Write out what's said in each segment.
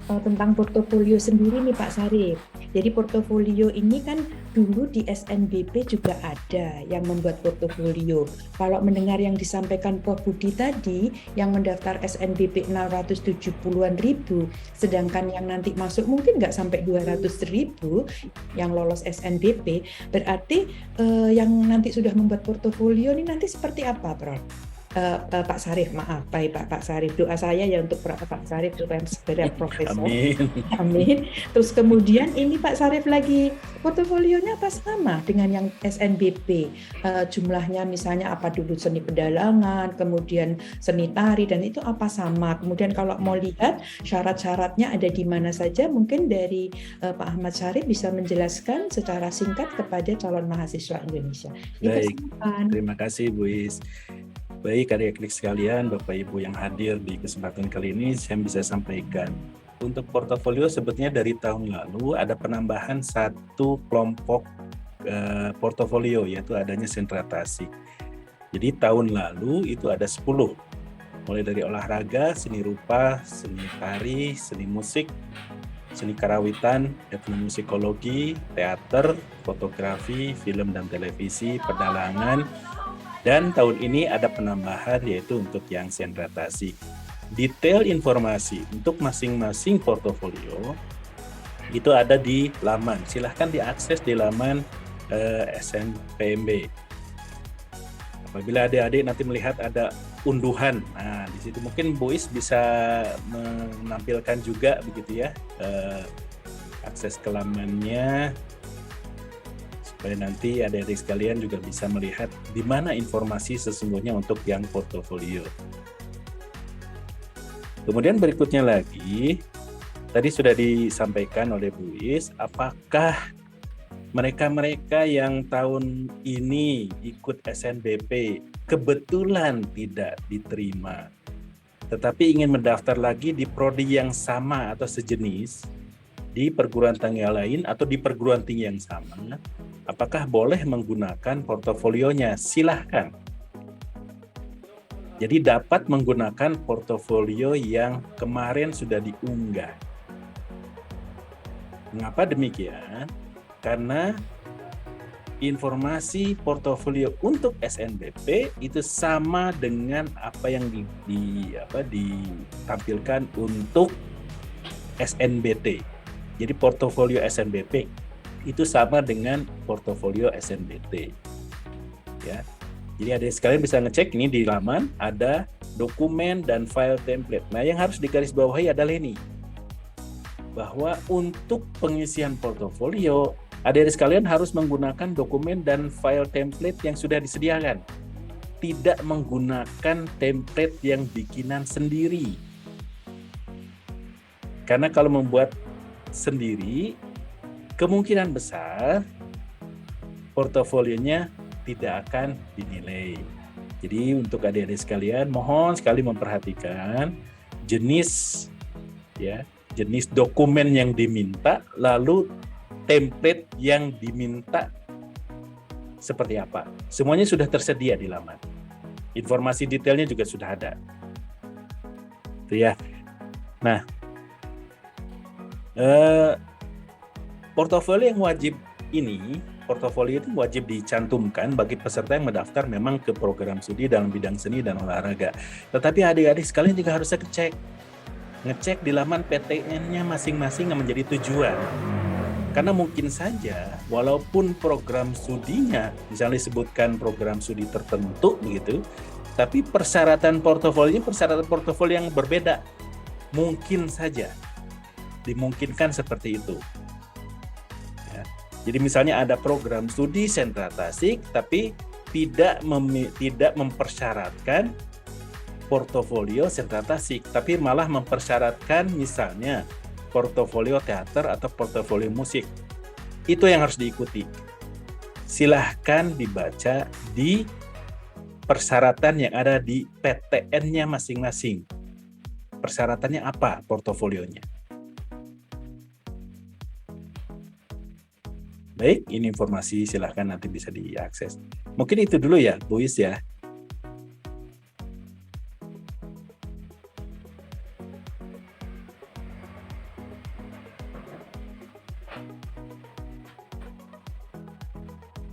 tentang portofolio sendiri nih Pak Sarif. Jadi portofolio ini kan dulu di SNBP juga ada yang membuat portofolio. Kalau mendengar yang disampaikan Prof. Budi tadi, yang mendaftar SNBP 670-an ribu, sedangkan yang nanti masuk mungkin nggak sampai 200 ribu yang lolos SNBP, berarti yang nanti sudah membuat portofolio ini nanti seperti apa, Prof? Pak Sarif, maaf, baik Pak Sarif. Doa saya ya untuk Pak Sarif supaya segera profesor. Amin. Amin. Terus kemudian ini Pak Sarif lagi portofolionya apa sama dengan yang SNBP? Jumlahnya misalnya apa dulu seni pedalangan, kemudian seni tari dan itu apa sama? Kemudian kalau mau lihat syarat-syaratnya ada di mana saja, mungkin dari Pak Ahmad Sarif bisa menjelaskan secara singkat kepada calon mahasiswa Indonesia. Baik, Dipersilakan. terima kasih Bu Is. Baik adik-adik sekalian, Bapak Ibu yang hadir di kesempatan kali ini, saya bisa sampaikan. Untuk portofolio sebetulnya dari tahun lalu ada penambahan satu kelompok portofolio, yaitu adanya sentra tasik. Jadi tahun lalu itu ada 10, mulai dari olahraga, seni rupa, seni tari, seni musik, seni karawitan, etnomusikologi, teater, fotografi, film dan televisi, pedalangan, dan tahun ini ada penambahan yaitu untuk yang sentra tasik. Detail informasi untuk masing-masing portofolio itu ada di laman. Silahkan diakses di laman SNPMB. Apabila adik-adik nanti melihat ada unduhan, nah di situ mungkin Bu Is bisa menampilkan juga begitu ya, akses ke lamannya, supaya nanti adik-adik sekalian juga bisa melihat di mana informasi sesungguhnya untuk yang portofolio. Kemudian berikutnya lagi, tadi sudah disampaikan oleh Bu Is, apakah mereka-mereka yang tahun ini ikut SNBP kebetulan tidak diterima, tetapi ingin mendaftar lagi di prodi yang sama atau sejenis, di perguruan tinggi lain atau di perguruan tinggi yang sama, apakah boleh menggunakan portofolionya? Silahkan. Jadi dapat menggunakan portofolio yang kemarin sudah diunggah. Mengapa demikian? Karena informasi portofolio untuk SNBP itu sama dengan apa yang ditampilkan untuk SNBT. Jadi portofolio SNBP itu sama dengan portofolio SNBT. Ya. Jadi adik sekalian bisa ngecek ini di laman ada dokumen dan file template. Nah, yang harus digarisbawahi adalah ini. Bahwa untuk pengisian portofolio, adik sekalian harus menggunakan dokumen dan file template yang sudah disediakan. Tidak menggunakan template yang bikinan sendiri. Karena kalau membuat sendiri, kemungkinan besar portofolionya tidak akan dinilai. Jadi untuk adik-adik sekalian, mohon sekali memperhatikan jenis dokumen yang diminta, lalu template yang diminta seperti apa. Semuanya sudah tersedia di laman. Informasi detailnya juga sudah ada. Itu ya. Nah, portofolio yang wajib ini, portofolio itu wajib dicantumkan bagi peserta yang mendaftar memang ke program studi dalam bidang seni dan olahraga. Tetapi adik-adik sekalian juga harus ngecek di laman PTN-nya masing-masing yang menjadi tujuan. Karena mungkin saja walaupun program studinya misalnya disebutkan program studi tertentu begitu, tapi persyaratan portofolio yang berbeda. Mungkin saja dimungkinkan seperti itu. Jadi misalnya ada program studi sentra tasik, tapi tidak mempersyaratkan portofolio sentra tasik, tapi malah mempersyaratkan misalnya portofolio teater atau portofolio musik. Itu yang harus diikuti. Silahkan dibaca di persyaratan yang ada di PTN-nya masing-masing. Persyaratannya apa portofolionya? Baik, ini informasi silahkan nanti bisa diakses. Mungkin itu dulu ya, Bu Is ya.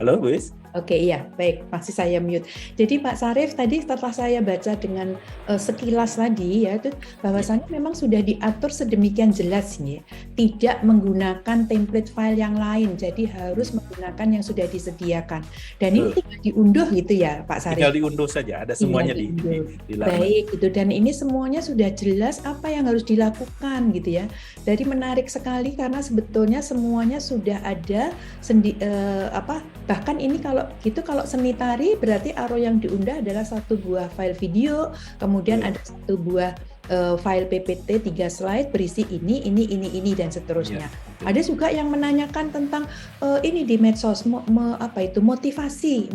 Halo, Buis? Oke, iya, baik, masih saya mute. Jadi Pak Sarif tadi setelah saya baca dengan sekilas tadi ya, itu bahwasannya memang sudah diatur sedemikian jelas nih, tidak menggunakan template file yang lain, jadi harus menggunakan yang sudah disediakan. Dan ini tinggal diunduh gitu ya, Pak Sarif? Tinggal diunduh saja, ada semuanya di laman. Baik, gitu. Dan ini semuanya sudah jelas apa yang harus dilakukan gitu ya. Jadi menarik sekali karena sebetulnya semuanya sudah ada bahkan ini kalau seni tari berarti aro yang diundah adalah satu buah file video, kemudian ada satu buah file PPT 3 slide berisi ini dan seterusnya. Ada juga yang menanyakan tentang ini di medsos motivasi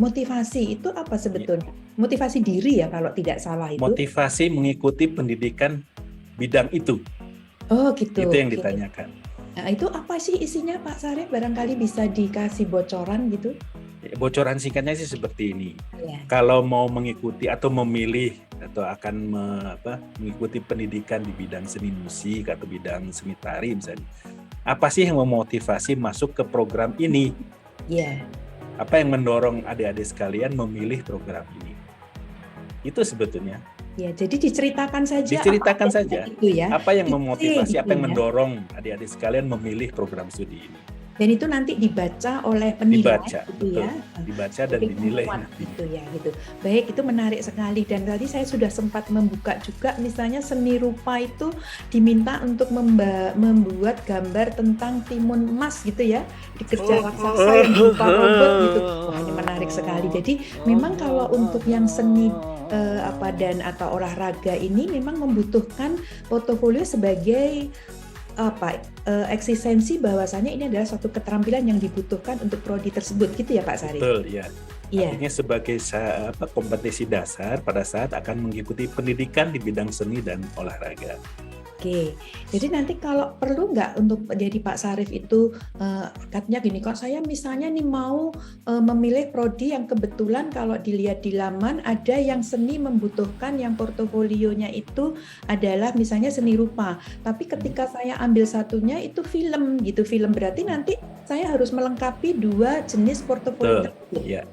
itu apa sebetulnya? Motivasi diri ya kalau tidak salah itu. Motivasi mengikuti pendidikan bidang itu. Oh gitu. Itu yang ditanyakan. Nah itu apa sih isinya Pak Sarif? Barangkali bisa dikasih bocoran gitu. Bocoran singkatnya sih seperti ini. Kalau mau mengikuti atau memilih atau akan mengikuti pendidikan di bidang seni musik atau bidang seni tari misalnya, apa sih yang memotivasi masuk ke program ini? Apa yang mendorong adik-adik sekalian memilih program ini? Itu sebetulnya. Ya, jadi diceritakan saja. Diceritakan saja. Itu ya. Apa yang memotivasi, apa yang mendorong adik-adik sekalian memilih program studi ini? Dan itu nanti dibaca oleh penilai, dibaca dan dinilai gitu ya, gitu. Baik, itu menarik sekali. Dan tadi saya sudah sempat membuka juga, misalnya seni rupa itu diminta untuk membuat gambar tentang timun emas gitu ya, di kerja raksasa yang berupa robot gitu. Wah, ini menarik sekali. Jadi memang kalau untuk yang seni atau olahraga ini memang membutuhkan portofolio sebagai eksistensi bahwasanya ini adalah suatu keterampilan yang dibutuhkan untuk prodi tersebut gitu ya Pak Sarif? Betul ya. Artinya sebagai kompetisi dasar pada saat akan mengikuti pendidikan di bidang seni dan olahraga. Oke, jadi nanti kalau perlu nggak untuk jadi Pak Sarif itu katanya gini, kok saya misalnya nih mau memilih prodi yang kebetulan kalau dilihat di laman ada yang seni membutuhkan yang portofolionya itu adalah misalnya seni rupa, tapi ketika saya ambil satunya itu film gitu, film berarti nanti saya harus melengkapi dua jenis portofolio tersebut. Ya.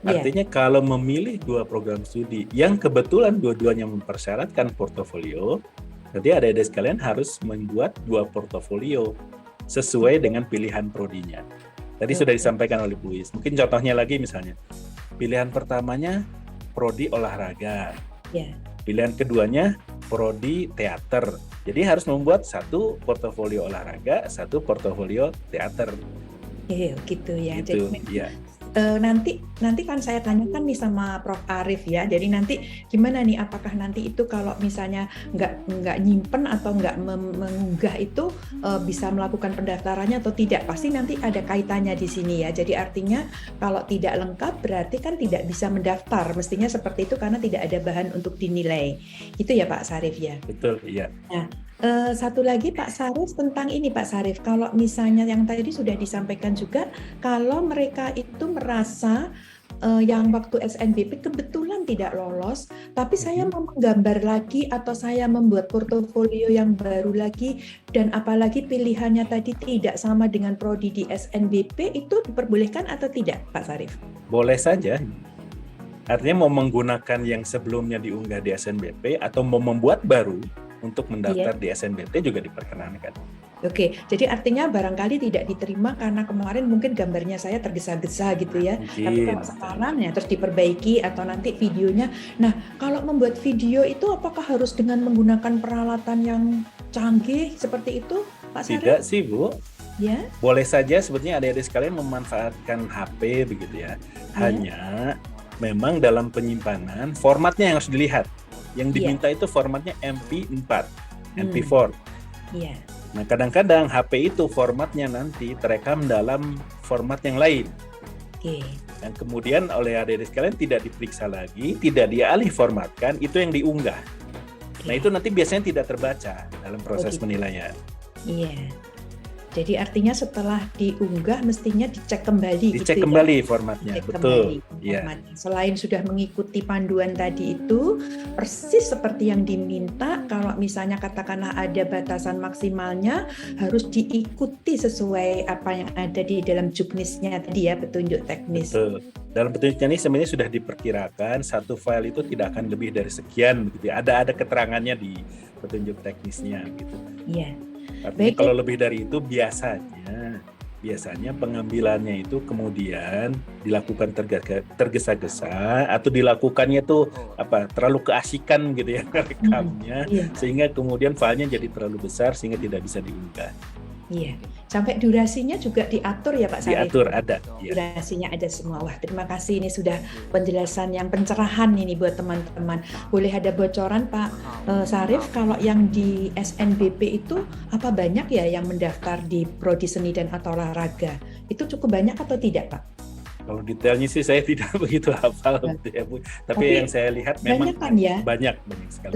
Artinya kalau memilih dua program studi yang kebetulan dua-duanya mempersyaratkan portofolio, jadi adik-adik sekalian harus membuat dua portofolio sesuai dengan pilihan prodinya. Tadi sudah disampaikan oleh Bu Is. Mungkin contohnya lagi misalnya, pilihan pertamanya prodi olahraga, pilihan keduanya prodi teater. Jadi harus membuat satu portofolio olahraga, satu portofolio teater. Gitu ya. Gitu, jadi nanti kan saya tanyakan nih sama Prof. Arif ya. Jadi nanti gimana nih? Apakah nanti itu kalau misalnya nggak nyimpen atau nggak mengunggah itu bisa melakukan pendaftarannya atau tidak? Pasti nanti ada kaitannya di sini ya. Jadi artinya kalau tidak lengkap berarti kan tidak bisa mendaftar. Mestinya seperti itu karena tidak ada bahan untuk dinilai. Itu ya Pak Sarif ya. Betul, iya. Nah, satu lagi Pak Sarif tentang ini Pak Sarif, kalau misalnya yang tadi sudah disampaikan juga, kalau mereka itu merasa yang waktu SNBP kebetulan tidak lolos, tapi saya mau menggambar lagi atau saya membuat portofolio yang baru lagi, dan apalagi pilihannya tadi tidak sama dengan prodi di SNBP, itu diperbolehkan atau tidak Pak Sarif? Boleh saja. Artinya mau menggunakan yang sebelumnya diunggah di SNBP atau mau membuat baru untuk mendaftar di SNBT juga diperkenankan. Oke, jadi artinya barangkali tidak diterima karena kemarin mungkin gambarnya saya tergesa-gesa gitu ya. Tapi kalau sekarang ya terus diperbaiki atau nanti videonya. Nah, kalau membuat video itu apakah harus dengan menggunakan peralatan yang canggih seperti itu, Pak Sarif? Tidak sih, Bu. Ya. Boleh saja sebetulnya adik-adik sekalian memanfaatkan HP begitu ya. Hanya memang dalam penyimpanan formatnya yang harus dilihat. Yang diminta itu formatnya MP4, MP4. Iya. Nah, kadang-kadang HP itu formatnya nanti terekam dalam format yang lain. Dan kemudian oleh adik-adik sekalian tidak diperiksa lagi, tidak dialih formatkan, itu yang diunggah. Nah, itu nanti biasanya tidak terbaca dalam proses penilaian. Iya. Jadi artinya setelah diunggah mestinya dicek kembali Dicek gitu ya. kembali formatnya, Cek betul. kembali Iya, formatnya. Selain sudah mengikuti panduan tadi itu, persis seperti yang diminta, kalau misalnya katakanlah ada batasan maksimalnya, harus diikuti sesuai apa yang ada di dalam juknisnya tadi ya, petunjuk teknis. betul. Dalam petunjuknya ini sebenarnya sudah diperkirakan satu file itu tidak akan lebih dari sekian, begitu ya. Ada keterangannya di petunjuk teknisnya, gitu. Iya. Artinya Baik. kalau lebih dari itu biasanya pengambilannya itu kemudian dilakukan tergesa-gesa atau dilakukannya tuh terlalu keasikan gitu ya rekamnya, Iya. sehingga kemudian filenya jadi terlalu besar sehingga tidak bisa diunggah. Iya, sampai durasinya juga diatur ya Pak Sarif? Diatur ada. Ya. Durasinya ada semua. Wah, terima kasih, ini sudah penjelasan yang pencerahan ini buat teman-teman. Boleh ada bocoran Pak Sarif, kalau yang di SNBP itu apa banyak ya yang mendaftar di Prodi Seni dan atau Olahraga? Itu cukup banyak atau tidak Pak? Kalau detailnya sih saya tidak begitu hafal, gitu ya, Bu. Tapi yang saya lihat memang banyak kan ya? banyak sekali.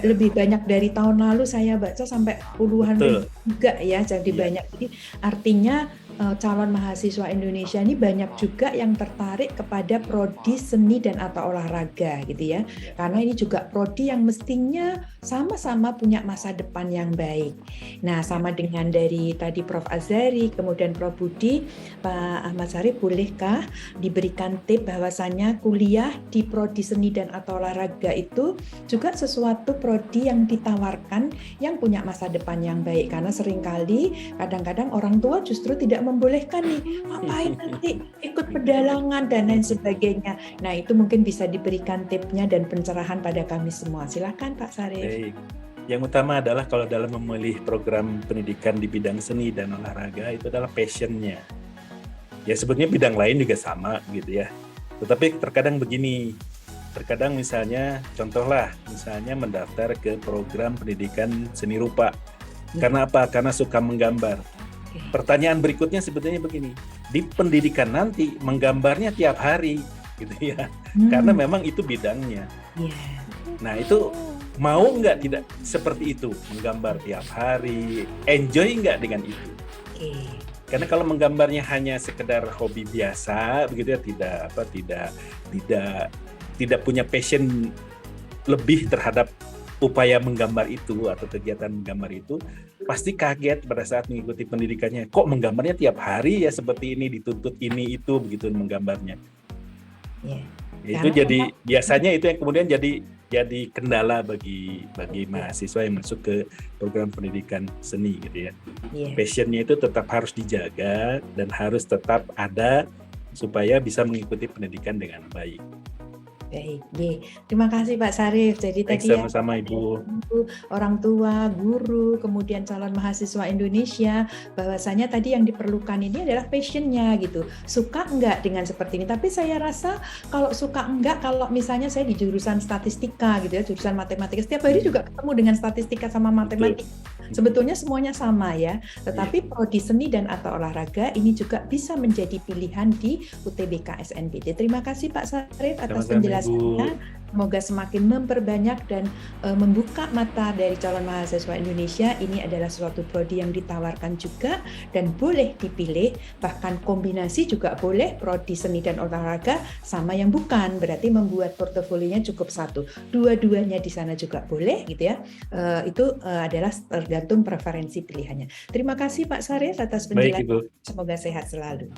Lebih banyak dari tahun lalu saya baca sampai puluhan ribu juga ya, jadi banyak. Jadi artinya calon mahasiswa Indonesia ini banyak juga yang tertarik kepada prodi seni dan atau olahraga gitu ya. Karena ini juga prodi yang mestinya sama-sama punya masa depan yang baik. Nah, sama dengan dari tadi Prof. Azhari, kemudian Prof. Budi, Pak Ahmad Sarif, bolehkah diberikan tip bahwasannya kuliah di prodi seni dan atau olahraga itu juga sesuatu prodi yang ditawarkan yang punya masa depan yang baik, karena seringkali kadang-kadang orang tua justru tidak membolehkan nih, ngapain nanti ikut pedalangan dan lain sebagainya. Nah, itu mungkin bisa diberikan tipsnya dan pencerahan pada kami semua. Silakan Pak Sarif. Baik. Yang utama adalah kalau dalam memilih program pendidikan di bidang seni dan olahraga itu adalah passion-nya. Ya sebetulnya bidang lain juga sama gitu ya. Tetapi terkadang begini, terkadang misalnya mendaftar ke program pendidikan seni rupa. Karena apa? Karena suka menggambar. Pertanyaan berikutnya sebetulnya begini, di pendidikan nanti menggambarnya tiap hari gitu ya. Karena memang itu bidangnya. Nah, itu mau nggak tidak seperti itu, menggambar tiap hari, enjoy nggak dengan itu? Karena kalau menggambarnya hanya sekedar hobi biasa begitu ya, tidak punya passion lebih terhadap upaya menggambar itu atau kegiatan menggambar itu, pasti kaget pada saat mengikuti pendidikannya. Kok menggambarnya tiap hari ya seperti ini, dituntut ini itu begitu menggambarnya. Itu jadi biasanya itu yang kemudian jadi kendala bagi mahasiswa yang masuk ke program pendidikan seni gitu ya. Passionnya itu tetap harus dijaga dan harus tetap ada supaya bisa mengikuti pendidikan dengan baik. Baik, terima kasih Pak Sarif. Jadi baik, tadi sama-sama Ibu. Orang tua, guru, kemudian calon mahasiswa Indonesia, bahwasanya tadi yang diperlukan ini adalah passion-nya gitu. Suka enggak dengan seperti ini? Tapi saya rasa kalau suka enggak, kalau misalnya saya di jurusan statistika gitu ya, jurusan matematika, setiap hari juga ketemu dengan statistika sama matematika. Sebetulnya semuanya sama ya, tetapi prodi seni dan atau olahraga ini juga bisa menjadi pilihan di UTBK SNBD. Terima kasih Pak Sarif atas penjelasannya. Semoga semakin memperbanyak dan membuka mata dari calon mahasiswa Indonesia. Ini adalah suatu prodi yang ditawarkan juga dan boleh dipilih, bahkan kombinasi juga boleh, prodi seni dan olahraga sama yang bukan, berarti membuat portofolionya cukup satu. Dua-duanya di sana juga boleh gitu ya. Itu adalah tergantung preferensi pilihannya. Terima kasih Pak Sarif atas penjelasan. Semoga sehat selalu.